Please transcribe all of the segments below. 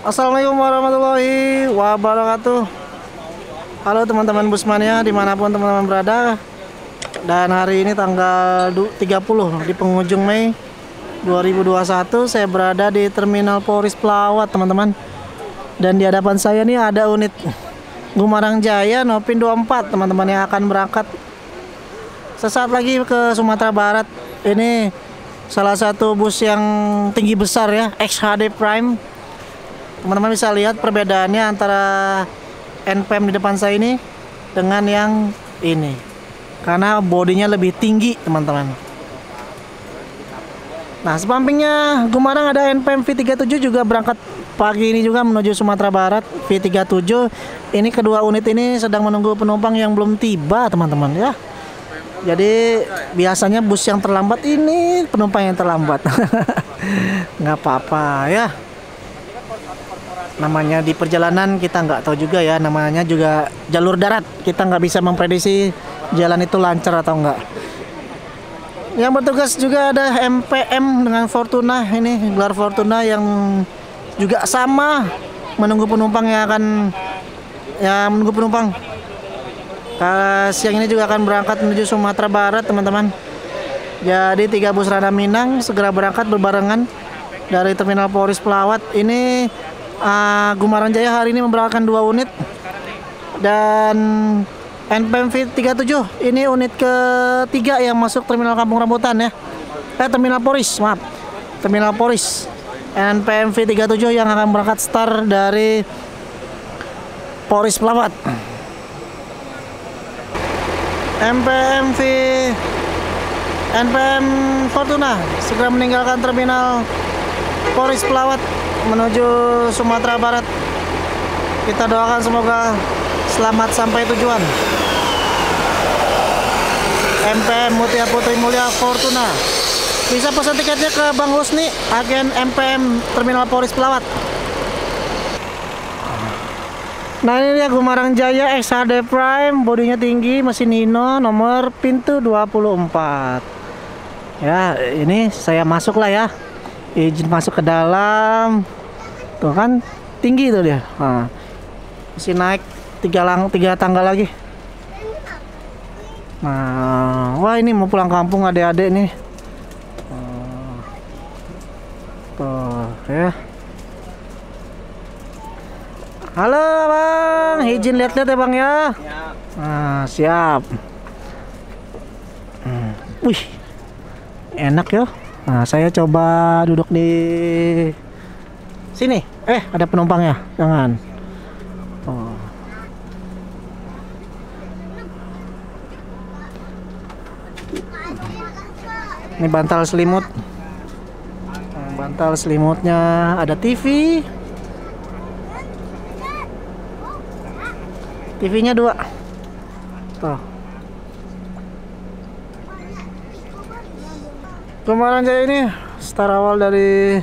Assalamualaikum warahmatullahi wabarakatuh. Halo teman-teman Busmania dimanapun teman-teman berada. Dan hari ini tanggal 30 di penghujung Mei 2021, saya berada di Terminal Polris Pelawat teman-teman. Dan di hadapan saya nih ada unit Gumarang Jaya Nopin 24 teman-teman yang akan berangkat sesaat lagi ke Sumatera Barat. Ini salah satu bus yang tinggi besar ya, XHD Prime. Teman-teman bisa lihat perbedaannya antara NPM di depan saya ini dengan yang ini, karena bodinya lebih tinggi teman-teman. Nah, sepampingnya Gumarang ada NPM V37 juga berangkat pagi ini juga menuju Sumatera Barat. V37 ini, kedua unit ini sedang menunggu penumpang yang belum tiba teman-teman ya. Jadi biasanya bus yang terlambat ini penumpang yang terlambat. Nggak apa-apa ya, namanya di perjalanan kita nggak tahu juga ya, namanya juga jalur darat, kita nggak bisa memprediksi jalan itu lancar atau enggak. Yang bertugas juga ada MPM dengan Fortuna, ini gelar Fortuna yang juga sama menunggu penumpang yang akan menunggu penumpang. Siang ini juga akan berangkat menuju Sumatera Barat teman-teman. Jadi 3 bus Rada Minang segera berangkat berbarengan dari Terminal Polris Pelawat. Ini Gumarang Jaya hari ini memberangkatkan 2 unit, dan NPM V37 ini unit ketiga yang masuk Terminal Kampung Rambutan ya. Terminal Polris, maaf, Terminal Polris. NPM V37 yang akan berangkat start dari Polris Pelawat. NPM Fortuna segera meninggalkan Terminal Polris Pelawat menuju Sumatera Barat. Kita doakan semoga selamat sampai tujuan. MPM Mutia Putri Mulia Fortuna. Bisa pesan tiketnya ke Bang Husni, agen MPM Terminal Polris Pelawat. Nah, ini dia Gumarang Jaya XHD Prime, bodinya tinggi, mesin Hino, nomor pintu 24. Ya, ini saya masuk lah ya. Izin masuk ke dalam. Tuh kan tinggi tuh dia. Nah, masih naik 3 tangga lagi. Nah, wah ini mau pulang kampung adik-adik nih. Tuh ya. Halo Bang, izin lihat-lihat ya Bang ya. Nah, siap. Wih, enak ya. Nah, saya coba duduk di sini. Ada penumpangnya, jangan. Oh. Ini bantal selimut. Bantal selimutnya ada TV. TV-nya 2. Tuh. Gumarang Jaya ini start awal dari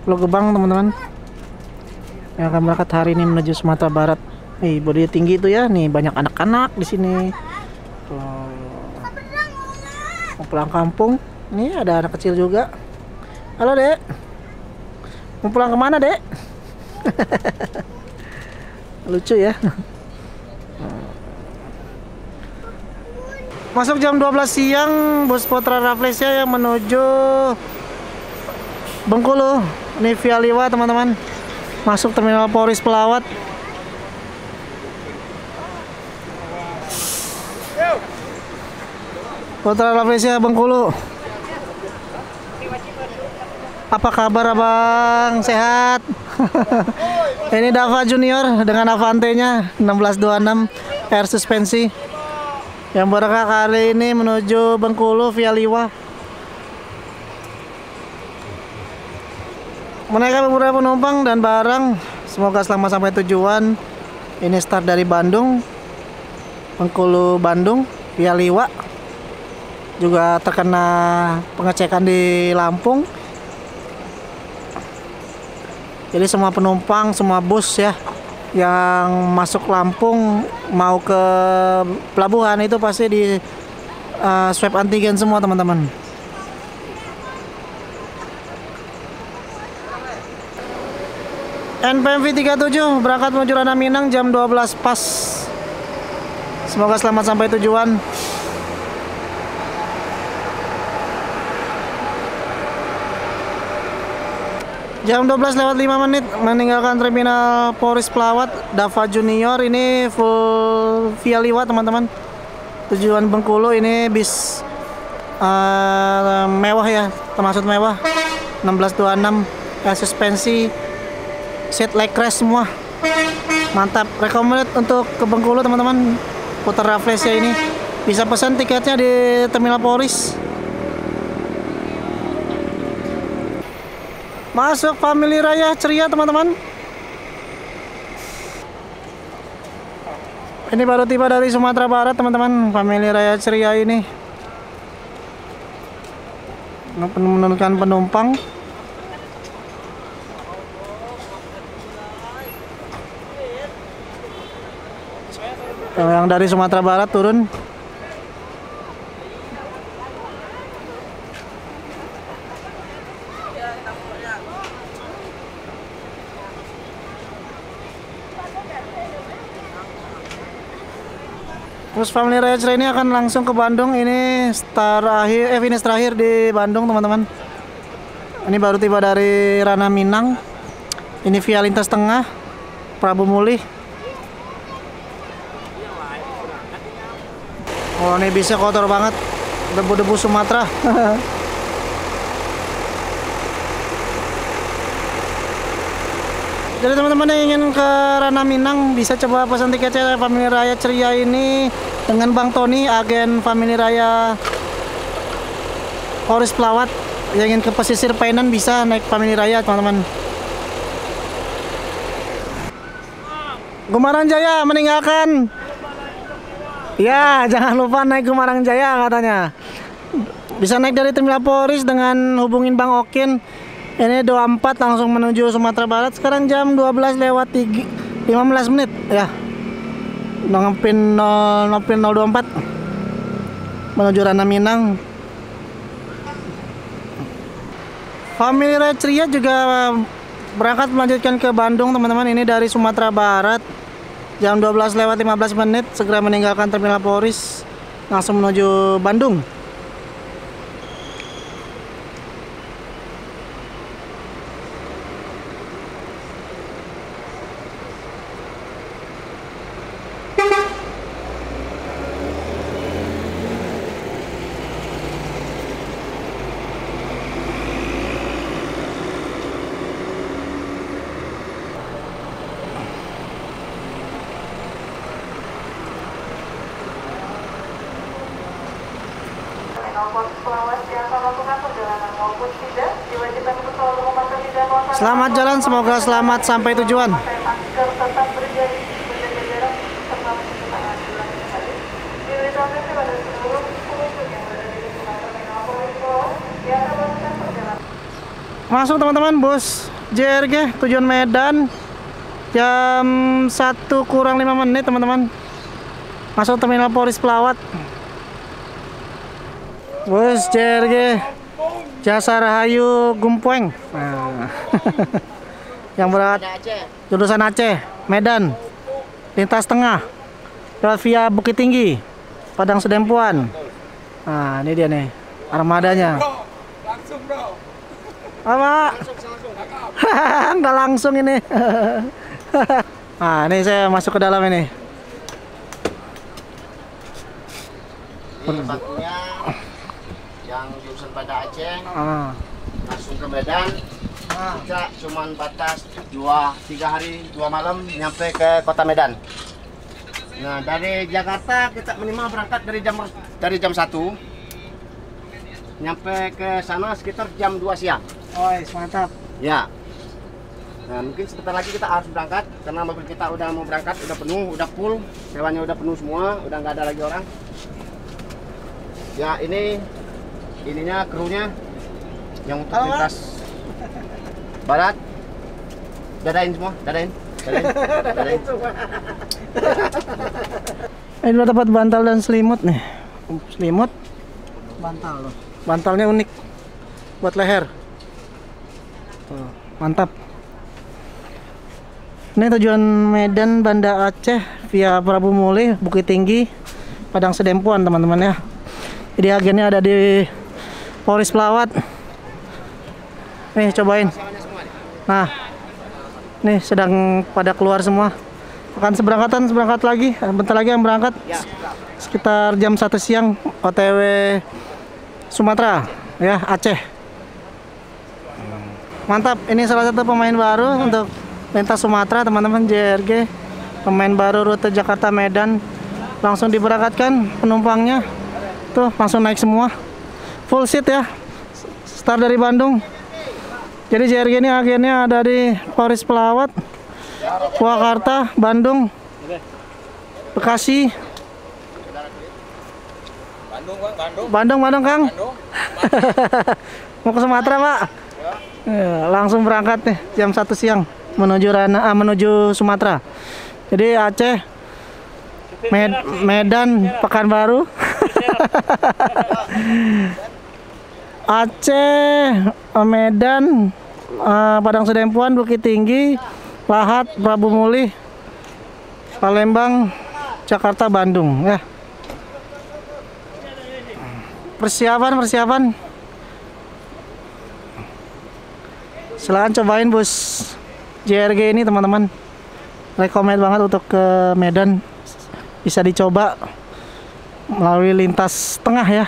Pulau Gebang teman-teman, yang akan berangkat hari ini menuju Sumatera Barat. Nih bodinya tinggi tuh ya, nih banyak anak-anak di sini. Mau pulang kampung. Nih ada anak kecil juga. Halo Dek, mau pulang kemana Dek? Lucu ya. Masuk jam 12 siang bus Potra Rafflesia yang menuju Bengkulu. Ini via Liwa teman-teman, masuk Terminal Polris Pelawat. Potra Rafflesia Bengkulu. Apa kabar Abang? Sehat? Ini Dava Junior dengan Avante-nya 1626 air suspensi yang berangkat kali ini menuju Bengkulu via Liwa. Menaikkan beberapa penumpang dan barang. Semoga selamat sampai tujuan. Ini start dari Bandung, Bengkulu Bandung via Liwa. Juga terkena pengecekan di Lampung. Jadi semua penumpang, semua bus ya yang masuk Lampung mau ke pelabuhan itu pasti di swab antigen semua teman-teman. NPMV 37 berangkat menuju Ranah Minang jam 12 pas. Semoga selamat sampai tujuan. Jam 12 lewat 5 menit meninggalkan terminal Polres Pelawat. Dava Junior ini full via Liwa teman-teman. Tujuan Bengkulu, ini bis mewah ya, termasuk mewah. 1626, suspensi, seat leg rest semua. Mantap, recommended untuk ke Bengkulu teman-teman. Putar Rafflesia ini. Bisa pesan tiketnya di terminal Polres. Masuk Family Raya Ceria teman-teman. Ini baru tiba dari Sumatera Barat teman-teman. Family Raya Ceria ini menurunkan penumpang. Yang dari Sumatera Barat turun. Terus Family Raya Ceria ini akan langsung ke Bandung. Ini finish terakhir di Bandung teman-teman. Ini baru tiba dari Ranah Minang. Ini via lintas tengah Prabu Mulih. Oh, ini bisa kotor banget, debu-debu Sumatera. Jadi teman-teman yang ingin ke Ranah Minang bisa coba pesan tiketnya Family Raya Ceria ini dengan Bang Tony, agen Family Raya Polres Pelawat. Yang ingin ke pesisir Painan bisa naik Family Raya teman-teman. Gumarang Jaya meninggalkan. Ya, jangan lupa naik Gumarang Jaya katanya. Bisa naik dari terminal Polres dengan hubungin Bang Okin. Ini 24 langsung menuju Sumatera Barat. Sekarang jam 12 lewat 15 menit ya. Dengan pin 024 menuju Ranah Minang. Family Raya Ceria juga berangkat melanjutkan ke Bandung teman-teman. Ini dari Sumatera Barat. Jam 12 lewat 15 menit segera meninggalkan terminal Polres langsung menuju Bandung. Selamat jalan, semoga selamat sampai tujuan. Masuk teman-teman, bus JRG tujuan Medan jam 1 kurang 5 menit teman-teman. Masuk terminal Polres Pelawat. Bus JRG Jasa Rahayu Gumpueng. Nah. Yang berat jurusan Aceh, Medan, lintas tengah, lewat via Bukit Tinggi, Padang Sedempuan. Nah, ini dia nih armadanya. Langsung bro. Apa? Nggak langsung ini. Nah, ini saya masuk ke dalam ini. Ini batunya yang jurusan pada Aceh langsung ke Medan. Kita cuman batas 3 hari 2 malam nyampe ke kota Medan. Nah, dari Jakarta kita minimal berangkat dari jam 1 nyampe ke sana sekitar jam 2 siang. Oh, mantap. Ya. Nah, mungkin sebentar lagi kita harus berangkat karena mobil kita udah mau berangkat, udah penuh, udah full, sewanya udah penuh semua, udah nggak ada lagi orang. Ya, ininya krunya yang untuk lintas barat. Dadain semua, dadain. Ini udah dapat bantal dan selimut nih. Selimut, bantal loh. Bantalnya unik buat leher. Tuh, mantap. Ini tujuan Medan Banda Aceh via Prabu Mulih, Bukit Tinggi, Padang Sedempuan teman-teman ya. Jadi agennya ada di Polres Pelawat. Nih cobain. Nah, nih sedang pada keluar semua. Akan seberangkat lagi, bentar lagi yang berangkat. Sekitar jam 1 siang OTW Sumatera ya, Aceh. Mantap, ini salah satu pemain baru untuk lintas Sumatera teman-teman, JRG. Pemain baru rute Jakarta Medan. Langsung diberangkatkan penumpangnya. Tuh, langsung naik semua. Full seat ya. Start dari Bandung. Jadi JRG ini agennya ada di Polres Pelawat, Purwakarta, Bandung, Bekasi. Bandung Kang. Mau ke Sumatera Pak? Ya, langsung berangkat nih jam 1 siang menuju Sumatera. Jadi Aceh, Medan, Pekanbaru. Aceh, Medan, Padang Sedempuan, Bukit Tinggi, Lahat, Prabu Mulih, Palembang, Jakarta, Bandung ya. Persiapan. Silahkan cobain bus JRG ini teman-teman. Rekomend banget untuk ke Medan. Bisa dicoba melalui lintas tengah ya.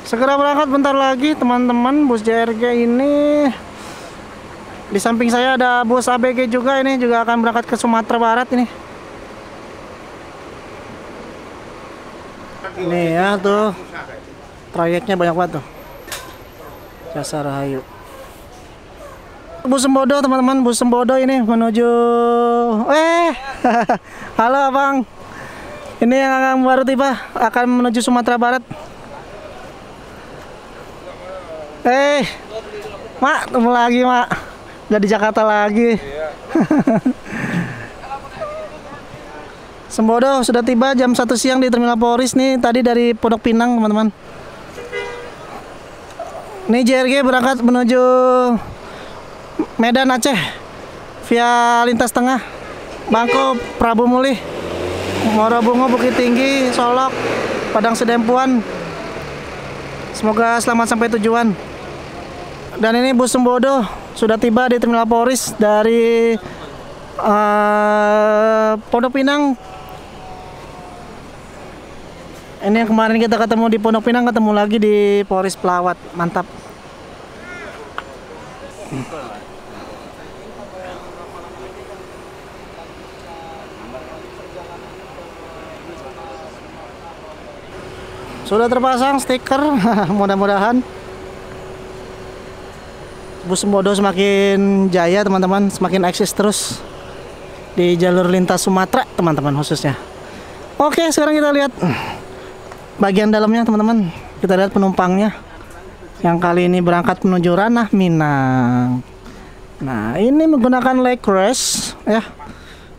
Segera berangkat bentar lagi teman-teman, bus JRG ini. Di samping saya ada bus ABG juga, ini juga akan berangkat ke Sumatera Barat ini. Ini ya tuh, trayeknya banyak banget tuh. Jasa Rahayu. Bus Sembodo teman-teman, bus Sembodo ini menuju halo Abang. Ini yang akan baru tiba, akan menuju Sumatera Barat. Mak, ketemu lagi Mak. Udah di Jakarta lagi. Sembodo sudah tiba jam 1 siang di Terminal Polres nih, tadi dari Pondok Pinang teman-teman. Ini JRG berangkat menuju Medan Aceh via lintas tengah, Bangko, Prabu Mulih, Morobungo, Bukit Tinggi, Solok, Padang Sedempuan. Semoga selamat sampai tujuan. Dan ini bus Sembodo sudah tiba di Terminal Polres dari Pondok Pinang. Ini yang kemarin kita ketemu di Pondok Pinang, ketemu lagi di Polres Pelawat. Mantap. Sudah terpasang stiker, mudah-mudahan bus Sembodo semakin jaya teman-teman, semakin eksis terus di jalur lintas Sumatera teman-teman khususnya. Oke, sekarang kita lihat bagian dalamnya teman-teman. Kita lihat penumpangnya yang kali ini berangkat menuju ranah Minang. Nah, ini menggunakan leg rest ya.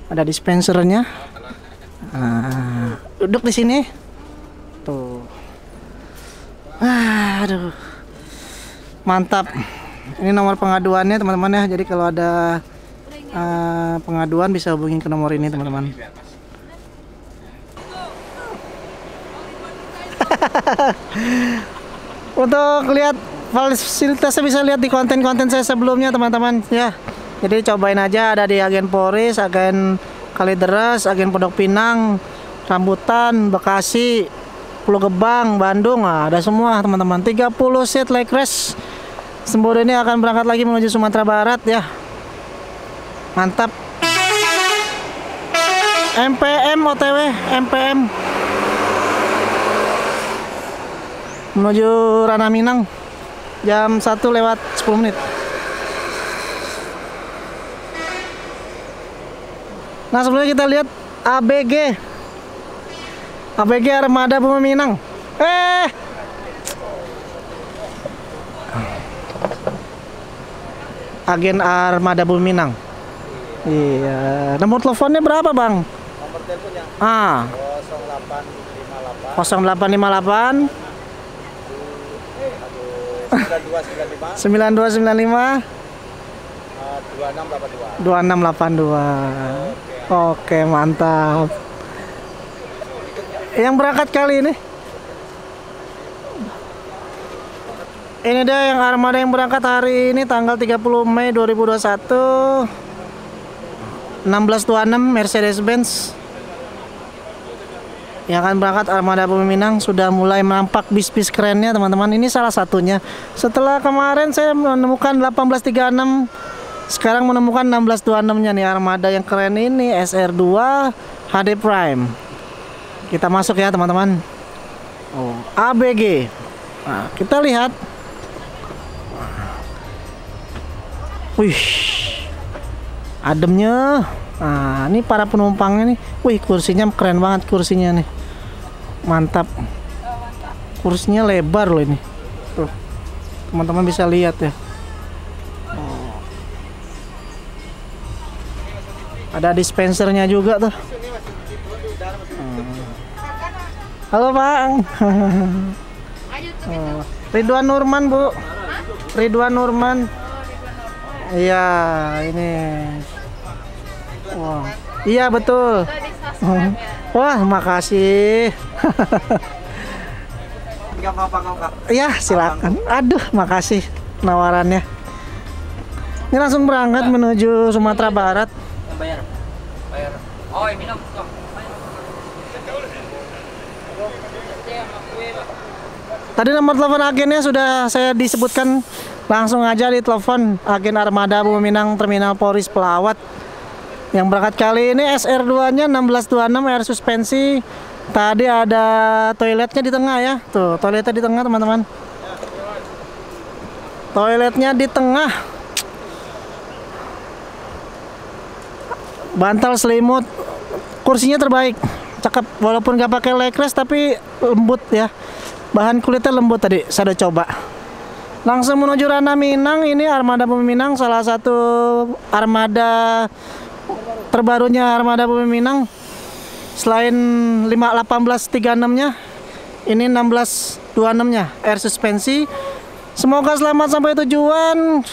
Ada dispensernya. Nah, duduk di sini. Tuh. Aduh. Mantap. Ini nomor pengaduannya teman-teman ya. Jadi kalau ada pengaduan bisa hubungin ke nomor ini teman-teman. Untuk lihat fasilitasnya bisa lihat di konten-konten saya sebelumnya teman-teman ya. Jadi cobain aja, ada di agen Polres, agen Kalideres, agen Pondok Pinang, Rambutan, Bekasi, Pulau Gebang, Bandung. Nah, ada semua teman-teman. 30 seat leg rest. Sembodo ini akan berangkat lagi menuju Sumatera Barat ya. Mantap. MPM OTW, MPM menuju ranah Minang jam 1 lewat 10 menit. Nah, sebelumnya kita lihat ABG Armada Bumi Minang. Agen Armada Bumi Minang. Iya. Nomor teleponnya berapa, Bang? Nomor teleponnya 0858 0858 9295 2682. Oke, mantap. Yang berangkat kali ini. Ini dia yang armada yang berangkat hari ini tanggal 30 Mei 2021. 1626 Mercedes-Benz. Yang akan berangkat armada Peminang sudah mulai nampak bis-bis kerennya, teman-teman. Ini salah satunya. Setelah kemarin saya menemukan 1836, sekarang menemukan 1626-nya nih, armada yang keren ini, SR2 HD Prime. Kita masuk ya, teman-teman. Oh, ABG. Nah, kita lihat. Wih, ademnya. Nah, ini para penumpangnya nih. Wih, kursinya keren banget kursinya nih. Mantap. Kursinya lebar loh ini. Tuh. Teman-teman bisa lihat ya. Oh. Ada dispensernya juga tuh. Halo, Bang. Oh. Ridwan Nurman, Bu. Ridwan Nurman. Iya, ini. Wah, iya betul. Wah, makasih. Enggak apa-apa kok. Iya, silakan. Aduh, makasih penawarannya. Ini langsung berangkat menuju Sumatera Barat. Bayar. Oh, ini dong. Tadi nomor telepon agennya sudah saya disebutkan, langsung aja di telepon agen Armada Peminang Terminal Polris Pelawat. Yang berangkat kali ini SR2-nya 1626 air suspensi. Tadi ada toiletnya di tengah ya. Tuh, toiletnya di tengah, teman-teman. Toiletnya di tengah. Bantal selimut. Kursinya terbaik. Cakep, walaupun gak pakai legress tapi lembut ya. Bahan kulitnya lembut tadi, saya udah coba. Langsung menuju Ranah Minang. Ini armada Peminang, salah satu armada terbarunya armada Peminang. Selain 1836-nya, ini 1626-nya air suspensi. Semoga selamat sampai tujuan.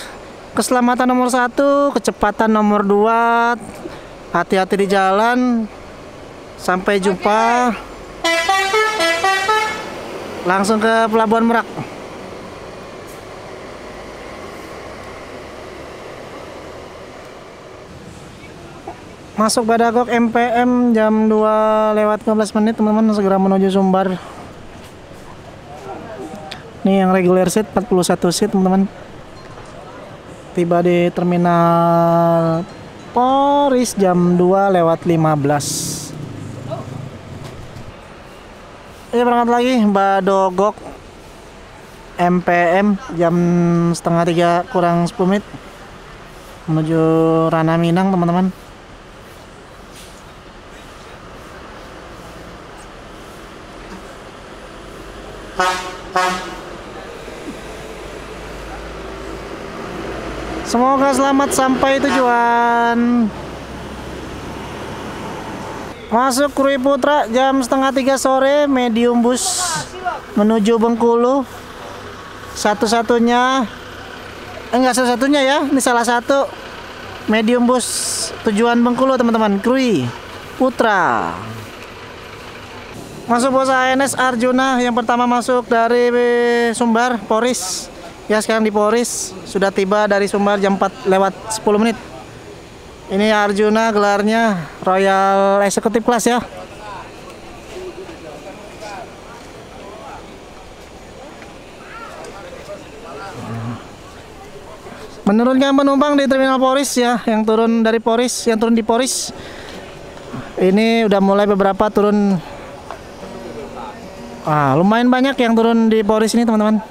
Keselamatan nomor 1, kecepatan nomor 2. Hati-hati di jalan. Sampai jumpa. Langsung ke Pelabuhan Merak. Masuk Badagok MPM jam 2:15, teman-teman. Segera menuju Sumbar. Ini yang regular seat 41 seat, teman-teman. Tiba di terminal Polris jam 2:15. Ini berangkat lagi Badogok MPM jam 2:30 kurang 10 menit menuju Ranah Minang, teman-teman. Semoga selamat sampai tujuan. Masuk Krui Putra jam 2:30 sore, medium bus menuju Bengkulu. Satu-satunya, enggak satu-satunya ya, ini salah satu medium bus tujuan Bengkulu, teman-teman. Krui Putra. Masuk bos ANS Arjuna yang pertama masuk dari Sumbar, Polris. Ya, sekarang di Polris, sudah tiba dari Sumbar jam 4:10 menit. Ini Arjuna, gelarnya Royal Executive Class ya. Menurunkan penumpang di Terminal Polris ya, yang turun dari Polris, yang turun di Polris. Ini udah mulai beberapa turun. Lumayan banyak yang turun di Polris ini, teman-teman.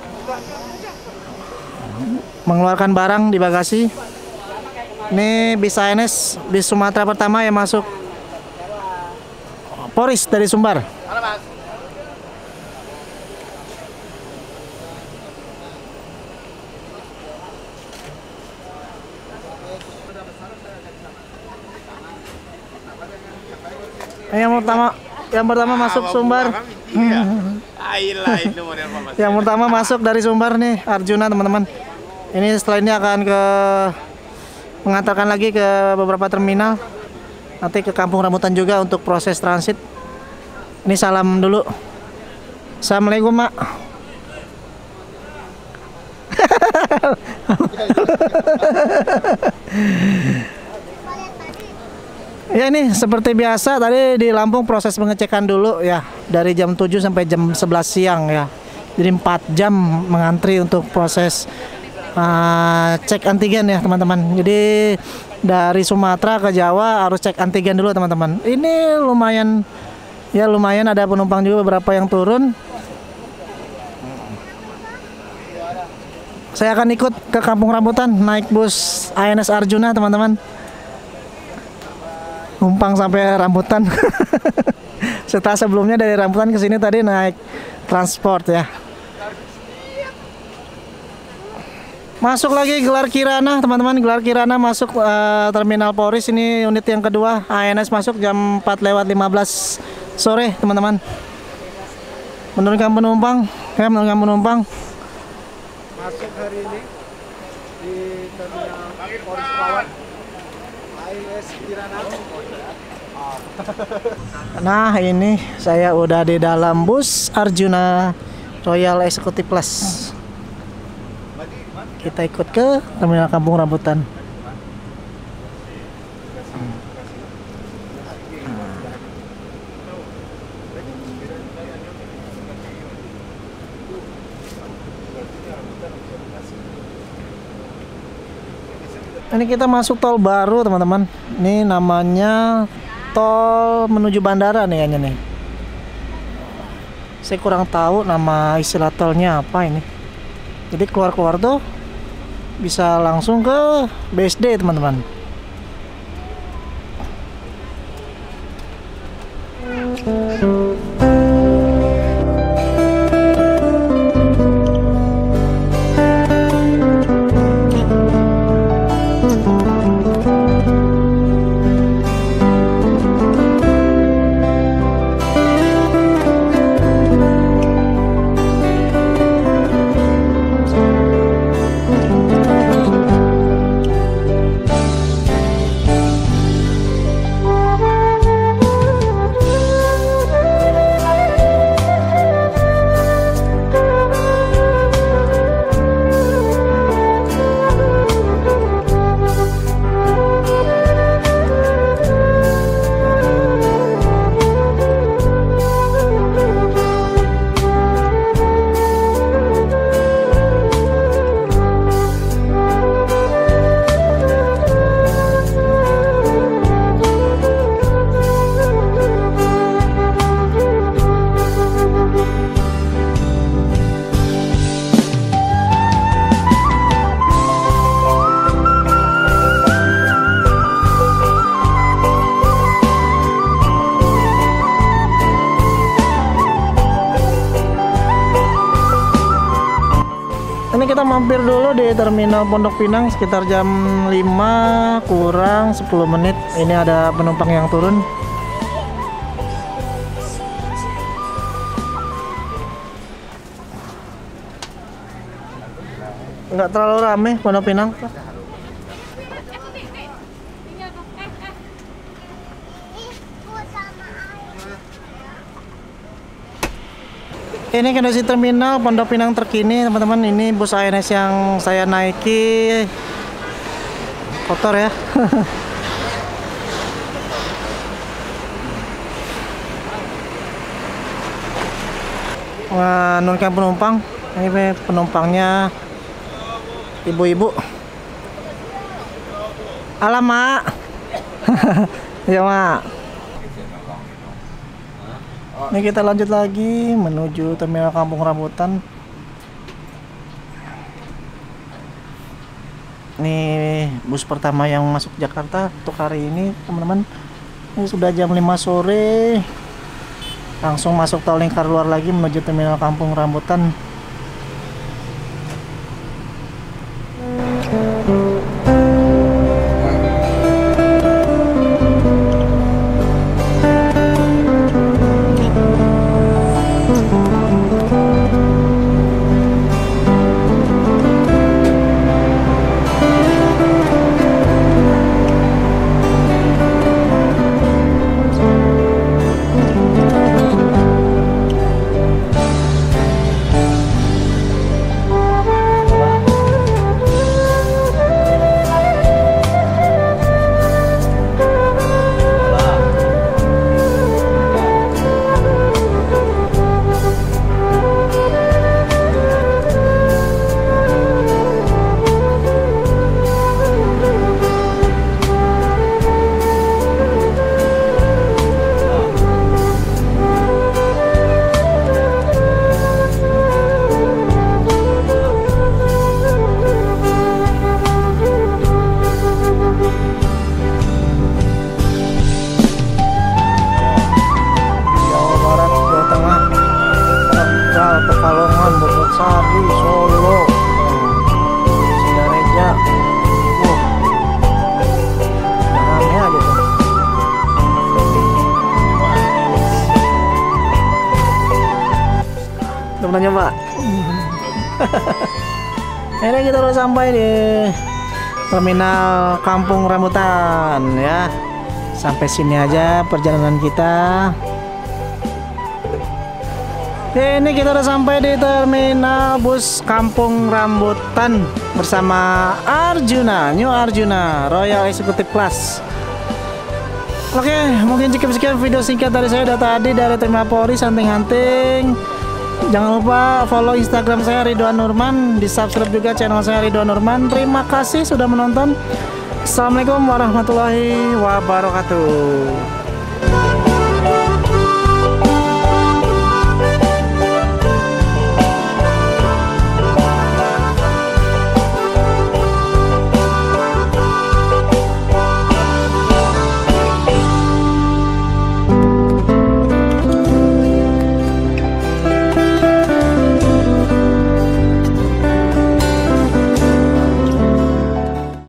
Mengeluarkan barang di bagasi. Ini bis ANS, bis Sumatera pertama yang masuk Polris dari Sumbar. Yang pertama masuk Sumbar. Lain nomor informasi. Yang pertama masuk dari Sumbar nih, Arjuna teman-teman. Ini setelah ini akan mengantarkan lagi ke beberapa terminal. Nanti ke Kampung Rambutan juga untuk proses transit. Ini salam dulu. Assalamualaikum, Mak. Ya, ini seperti biasa tadi di Lampung proses pengecekan dulu ya, dari jam 7 sampai jam 11 siang ya. Jadi 4 jam mengantri untuk proses cek antigen ya teman-teman. Jadi dari Sumatera ke Jawa harus cek antigen dulu teman-teman. Ini lumayan ada penumpang juga beberapa yang turun. Saya akan ikut ke Kampung Rambutan naik bus ANS Arjuna teman-teman. Numpang sampai Rambutan. Setelah sebelumnya dari Rambutan ke sini tadi naik transport ya. Masuk lagi Gelar Kirana teman-teman. Gelar Kirana masuk Terminal Polris. Ini unit yang kedua. ANS masuk jam 4:15 sore teman-teman. Menurunkan penumpang. Ya, menurunkan penumpang. Masuk hari ini di Terminal Polres Pawat ANS Kirana. Nah, ini saya udah di dalam bus Arjuna Royal Executive Class. Kita ikut ke Terminal Kampung Rambutan. Ini kita masuk tol baru teman-teman. Ini namanya tol menuju bandara nih kayaknya nih. Saya kurang tahu nama istilah tolnya apa ini. Jadi keluar-keluar tuh bisa langsung ke BSD teman-teman. Ini kita mampir dulu di Terminal Pondok Pinang sekitar jam 5 kurang 10 menit. Ini ada penumpang yang turun. Nggak terlalu rame Pondok Pinang. Ini kondisi terminal Pondok Pinang terkini teman-teman. Ini bus ANS yang saya naiki kotor ya. Menurunkan penumpang. Ini penumpangnya ibu-ibu. Alamak. Ya mak. Ini kita lanjut lagi menuju Terminal Kampung Rambutan. Ini bus pertama yang masuk Jakarta untuk hari ini teman-teman. Ini sudah jam 5 sore. Langsung masuk tol lingkar luar lagi menuju Terminal Kampung Rambutan. udah sampai di terminal Kampung Rambutan ya. Sampai sini aja perjalanan kita. Oke, ini kita udah sampai di terminal bus Kampung Rambutan bersama Arjuna, New Arjuna Royal Executive Class. Oke, mungkin cukup sekian video singkat dari saya tadi dari Terminal Polri Santing-Anting. Jangan lupa follow Instagram saya Ridwan Nurman, di subscribe juga channel saya Ridwan Nurman. Terima kasih sudah menonton. Assalamualaikum warahmatullahi wabarakatuh.